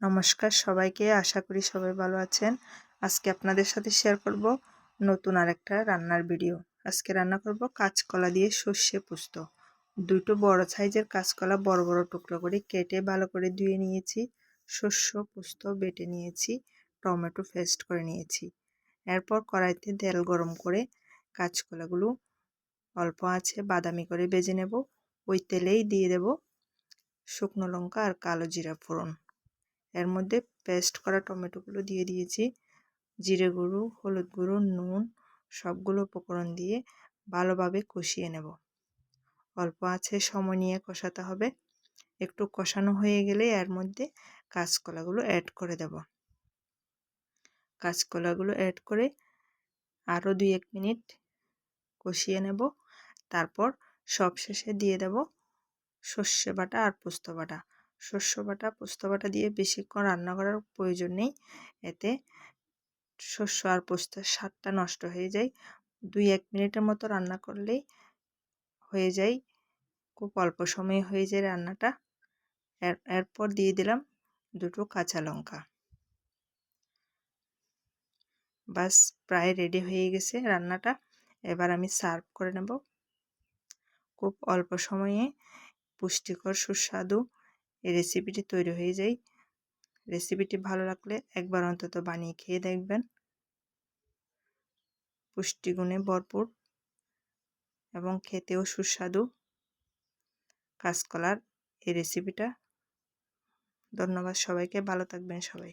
নমস্কার সবাইকে, আশা করি সবাই ভালো আছেন। আজকে আপনাদের সাথে শেয়ার করব নতুন আরেকটা রান্নার ভিডিও। আজকে রান্না করব কাঁচকলা দিয়ে সর্ষে পোস্ত। দুটো বড় সাইজের কাঁচকলা বড় বড় টুকরো করে কেটে ভালো করে ধুয়ে নিয়েছি, সর্ষে পোস্ত বেটে নিয়েছি, টমেটো পেস্ট করে নিয়েছি। এরপর কড়াইতে তেল গরম করে কাঁচকলাগুলো অল্প আঁচে বাদামি করে ভেজে নেব। ওই তেলেই দিয়ে দেব শুকনো লঙ্কা আর কালো জিরা ফোড়ন। এর মধ্যে পেস্ট করা টমেটোগুলো দিয়ে দিয়েছি, জিরে গুঁড়ো, হলুদ গুঁড়ো, নুন সবগুলো উপকরণ দিয়ে ভালোভাবে কষিয়ে নেব। অল্প আঁচে সময় নিয়ে কষাতে হবে। একটু কষানো হয়ে গেলে এর মধ্যে কাঁচকলাগুলো অ্যাড করে দেব। কাঁচকলাগুলো অ্যাড করে আরও 2-1 মিনিট কষিয়ে নেব। তারপর সবশেষে দিয়ে দেব সর্ষে বাটা আর পোস্ত বাটা। সর্ষে বাটা পোস্ত বাটা দিয়ে বেশিক্ষণ রান্না করার প্রয়োজন নেই, এতে শস্য আর পোস্তের স্বাদটা নষ্ট হয়ে যায়। 2-1 মিনিটের মতো রান্না করলেই হয়ে যায়, খুব অল্প সময়ে হয়ে যায় রান্নাটা। এরপর দিয়ে দিলাম 2টো কাঁচা লঙ্কা। বাস প্রায় রেডি হয়ে গেছে রান্নাটা। এবার আমি সার্ভ করে নেব। খুব অল্প সময়ে পুষ্টিকর সুস্বাদু এই রেসিপিটি তৈরি হয়ে যায়। রেসিপিটি ভালো লাগলে একবার অন্তত বানিয়ে খেয়ে দেখবেন। পুষ্টিগুণে ভরপুর এবং খেতেও সুস্বাদু কাঁচকলার এই রেসিপিটা। ধন্যবাদ সবাইকে, ভালো থাকবেন সবাই।